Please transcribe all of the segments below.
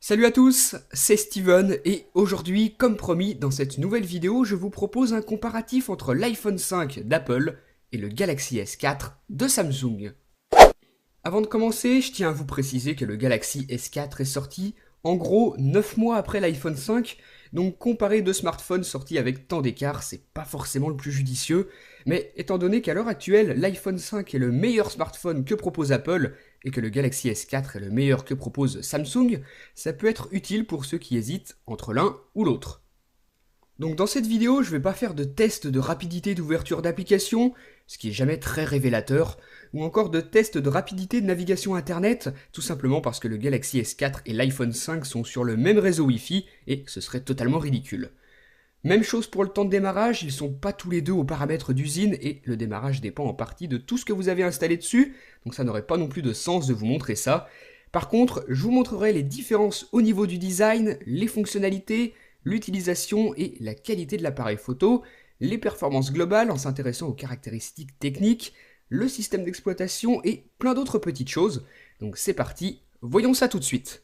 Salut à tous, c'est Steven et aujourd'hui, comme promis, dans cette nouvelle vidéo, je vous propose un comparatif entre l'iPhone 5 d'Apple et le Galaxy S4 de Samsung. Avant de commencer, je tiens à vous préciser que le Galaxy S4 est sorti en gros 9 mois après l'iPhone 5, donc comparer deux smartphones sortis avec tant d'écart, c'est pas forcément le plus judicieux, mais étant donné qu'à l'heure actuelle, l'iPhone 5 est le meilleur smartphone que propose Apple et que le Galaxy S4 est le meilleur que propose Samsung, ça peut être utile pour ceux qui hésitent entre l'un ou l'autre. Donc dans cette vidéo, je vais pas faire de test de rapidité d'ouverture d'application, ce qui est jamais très révélateur, ou encore de test de rapidité de navigation internet, tout simplement parce que le Galaxy S4 et l'iPhone 5 sont sur le même réseau Wi-Fi, et ce serait totalement ridicule. Même chose pour le temps de démarrage, ils sont pas tous les deux aux paramètres d'usine, et le démarrage dépend en partie de tout ce que vous avez installé dessus, donc ça n'aurait pas non plus de sens de vous montrer ça. Par contre, je vous montrerai les différences au niveau du design, les fonctionnalités, l'utilisation et la qualité de l'appareil photo, les performances globales en s'intéressant aux caractéristiques techniques, le système d'exploitation et plein d'autres petites choses. Donc c'est parti, voyons ça tout de suite.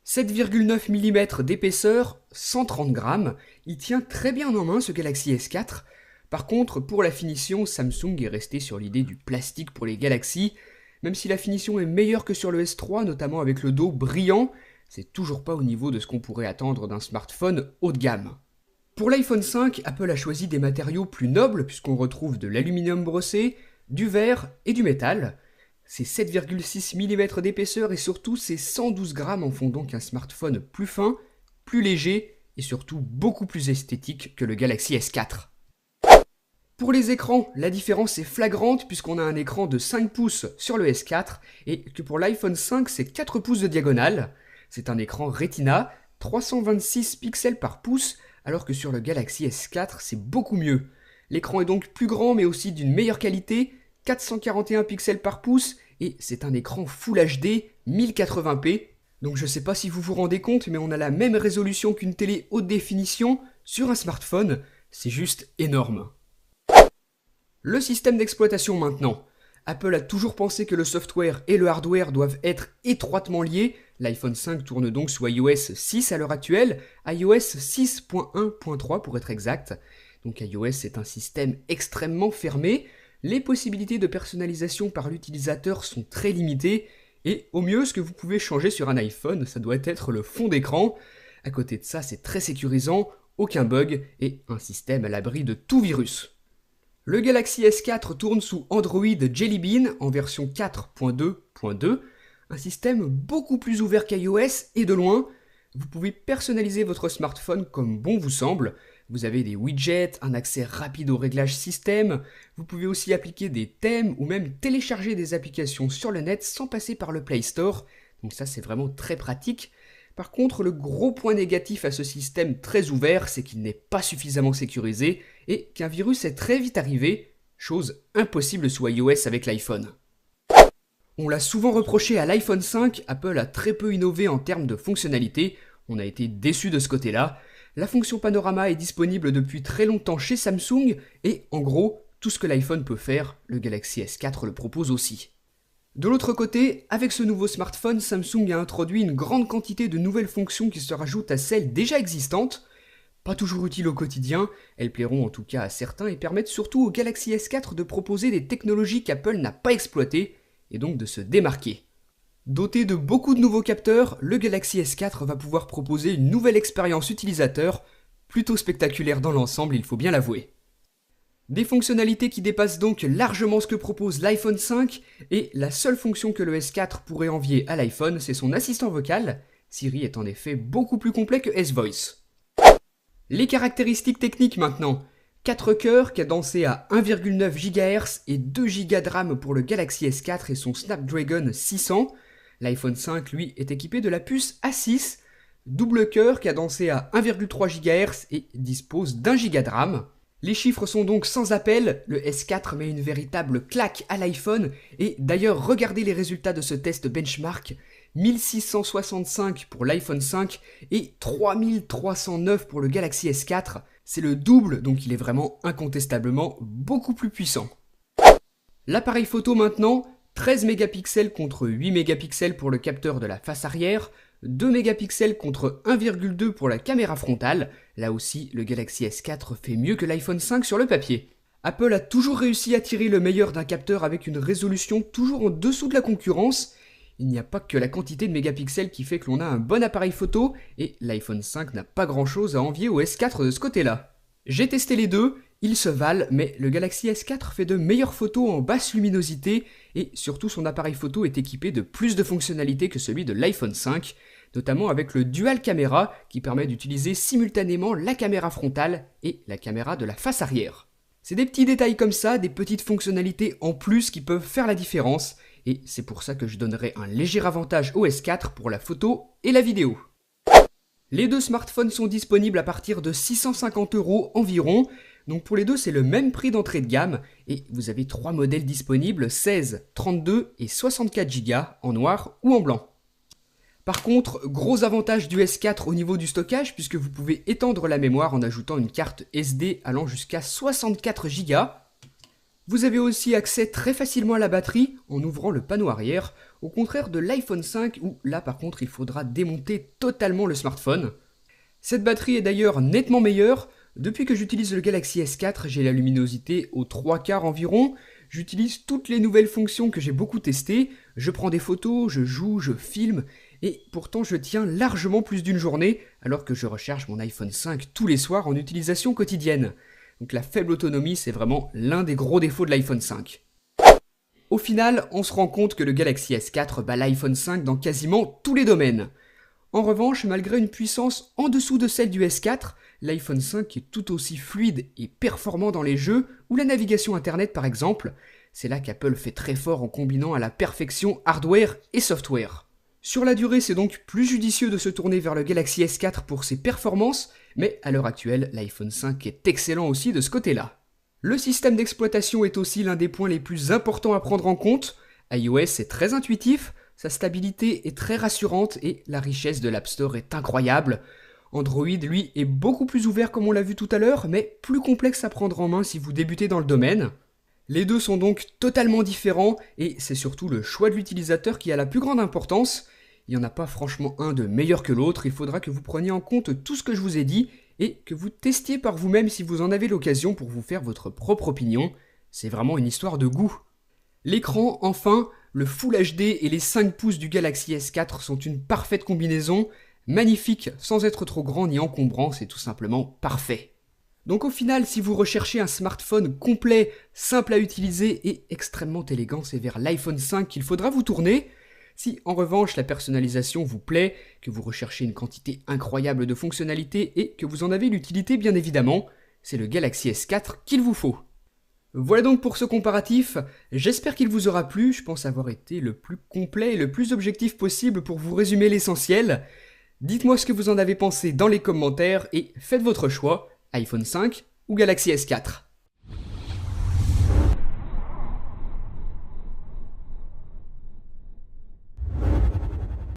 7,9 mm d'épaisseur, 130 grammes, il tient très bien en main ce Galaxy S4. Par contre, pour la finition, Samsung est resté sur l'idée du plastique pour les Galaxy. Même si la finition est meilleure que sur le S3, notamment avec le dos brillant, c'est toujours pas au niveau de ce qu'on pourrait attendre d'un smartphone haut de gamme. Pour l'iPhone 5, Apple a choisi des matériaux plus nobles puisqu'on retrouve de l'aluminium brossé, du verre et du métal. C'est 7,6 mm d'épaisseur et surtout c'est 112 grammes en font donc un smartphone plus fin, plus léger et surtout beaucoup plus esthétique que le Galaxy S4. Pour les écrans, la différence est flagrante puisqu'on a un écran de 5 pouces sur le S4 et que pour l'iPhone 5 c'est 4 pouces de diagonale. C'est un écran Retina, 326 pixels par pouce, alors que sur le Galaxy S4 c'est beaucoup mieux. L'écran est donc plus grand mais aussi d'une meilleure qualité, 441 pixels par pouce, et c'est un écran Full HD 1080p. Donc je sais pas si vous vous rendez compte, mais on a la même résolution qu'une télé haute définition sur un smartphone, c'est juste énorme. Le système d'exploitation maintenant. Apple a toujours pensé que le software et le hardware doivent être étroitement liés. L'iPhone 5 tourne donc sous iOS 6 à l'heure actuelle, iOS 6.1.3 pour être exact. Donc iOS est un système extrêmement fermé, les possibilités de personnalisation par l'utilisateur sont très limitées, et au mieux ce que vous pouvez changer sur un iPhone, ça doit être le fond d'écran. À côté de ça, c'est très sécurisant, aucun bug, et un système à l'abri de tout virus. Le Galaxy S4 tourne sous Android Jelly Bean en version 4.2.2, un système beaucoup plus ouvert qu'iOS et de loin. Vous pouvez personnaliser votre smartphone comme bon vous semble. Vous avez des widgets, un accès rapide au réglage système. Vous pouvez aussi appliquer des thèmes ou même télécharger des applications sur le net sans passer par le Play Store. Donc ça c'est vraiment très pratique. Par contre, le gros point négatif à ce système très ouvert, c'est qu'il n'est pas suffisamment sécurisé et qu'un virus est très vite arrivé, chose impossible sous iOS avec l'iPhone. On l'a souvent reproché à l'iPhone 5, Apple a très peu innové en termes de fonctionnalité, on a été déçus de ce côté-là. La fonction panorama est disponible depuis très longtemps chez Samsung et en gros, tout ce que l'iPhone peut faire, le Galaxy S4 le propose aussi. De l'autre côté, avec ce nouveau smartphone, Samsung a introduit une grande quantité de nouvelles fonctions qui se rajoutent à celles déjà existantes. Pas toujours utiles au quotidien, elles plairont en tout cas à certains et permettent surtout au Galaxy S4 de proposer des technologies qu'Apple n'a pas exploitées et donc de se démarquer. Doté de beaucoup de nouveaux capteurs, le Galaxy S4 va pouvoir proposer une nouvelle expérience utilisateur, plutôt spectaculaire dans l'ensemble, il faut bien l'avouer. Des fonctionnalités qui dépassent donc largement ce que propose l'iPhone 5, et la seule fonction que le S4 pourrait envier à l'iPhone, c'est son assistant vocal. Siri est en effet beaucoup plus complet que S-Voice. Les caractéristiques techniques maintenant. 4 cœurs cadencés à 1,9 GHz et 2 Go de RAM pour le Galaxy S4 et son Snapdragon 600. L'iPhone 5, lui, est équipé de la puce A6, double cœur cadencé à 1,3 GHz et dispose d'1 Go de RAM. Les chiffres sont donc sans appel, le S4 met une véritable claque à l'iPhone, et d'ailleurs regardez les résultats de ce test benchmark, 1665 pour l'iPhone 5 et 3309 pour le Galaxy S4, c'est le double donc il est vraiment incontestablement beaucoup plus puissant. L'appareil photo maintenant, 13 mégapixels contre 8 mégapixels pour le capteur de la face arrière, 2 mégapixels contre 1,2 pour la caméra frontale. Là aussi, le Galaxy S4 fait mieux que l'iPhone 5 sur le papier. Apple a toujours réussi à tirer le meilleur d'un capteur avec une résolution toujours en dessous de la concurrence. Il n'y a pas que la quantité de mégapixels qui fait que l'on a un bon appareil photo, et l'iPhone 5 n'a pas grand chose à envier au S4 de ce côté-là. J'ai testé les deux, ils se valent, mais le Galaxy S4 fait de meilleures photos en basse luminosité, et surtout son appareil photo est équipé de plus de fonctionnalités que celui de l'iPhone 5, notamment avec le Dual Camera qui permet d'utiliser simultanément la caméra frontale et la caméra de la face arrière. C'est des petits détails comme ça, des petites fonctionnalités en plus qui peuvent faire la différence, et c'est pour ça que je donnerai un léger avantage au S4 pour la photo et la vidéo. Les deux smartphones sont disponibles à partir de 650 € environ, donc pour les deux c'est le même prix d'entrée de gamme, et vous avez 3 modèles disponibles, 16, 32 et 64 Go en noir ou en blanc. Par contre, gros avantage du S4 au niveau du stockage puisque vous pouvez étendre la mémoire en ajoutant une carte SD allant jusqu'à 64 Go. Vous avez aussi accès très facilement à la batterie en ouvrant le panneau arrière, au contraire de l'iPhone 5 où là par contre il faudra démonter totalement le smartphone. Cette batterie est d'ailleurs nettement meilleure. Depuis que j'utilise le Galaxy S4, j'ai la luminosité aux 3/4 environ. J'utilise toutes les nouvelles fonctions que j'ai beaucoup testées. Je prends des photos, je joue, je filme. Et pourtant je tiens largement plus d'une journée alors que je recharge mon iPhone 5 tous les soirs en utilisation quotidienne. Donc la faible autonomie c'est vraiment l'un des gros défauts de l'iPhone 5. Au final, on se rend compte que le Galaxy S4 bat l'iPhone 5 dans quasiment tous les domaines. En revanche, malgré une puissance en dessous de celle du S4, l'iPhone 5 est tout aussi fluide et performant dans les jeux ou la navigation internet par exemple. C'est là qu'Apple fait très fort en combinant à la perfection hardware et software. Sur la durée, c'est donc plus judicieux de se tourner vers le Galaxy S4 pour ses performances, mais à l'heure actuelle, l'iPhone 5 est excellent aussi de ce côté-là. Le système d'exploitation est aussi l'un des points les plus importants à prendre en compte. iOS est très intuitif, sa stabilité est très rassurante et la richesse de l'App Store est incroyable. Android, lui, est beaucoup plus ouvert comme on l'a vu tout à l'heure, mais plus complexe à prendre en main si vous débutez dans le domaine. Les deux sont donc totalement différents et c'est surtout le choix de l'utilisateur qui a la plus grande importance. Il n'y en a pas franchement un de meilleur que l'autre, il faudra que vous preniez en compte tout ce que je vous ai dit et que vous testiez par vous-même si vous en avez l'occasion pour vous faire votre propre opinion. C'est vraiment une histoire de goût. L'écran, enfin, le Full HD et les 5 pouces du Galaxy S4 sont une parfaite combinaison, magnifique sans être trop grand ni encombrant, c'est tout simplement parfait. Donc au final, si vous recherchez un smartphone complet, simple à utiliser et extrêmement élégant, c'est vers l'iPhone 5 qu'il faudra vous tourner. Si en revanche la personnalisation vous plaît, que vous recherchez une quantité incroyable de fonctionnalités et que vous en avez l'utilité bien évidemment, c'est le Galaxy S4 qu'il vous faut. Voilà donc pour ce comparatif, j'espère qu'il vous aura plu, je pense avoir été le plus complet et le plus objectif possible pour vous résumer l'essentiel. Dites-moi ce que vous en avez pensé dans les commentaires et faites votre choix, iPhone 5 ou Galaxy S4.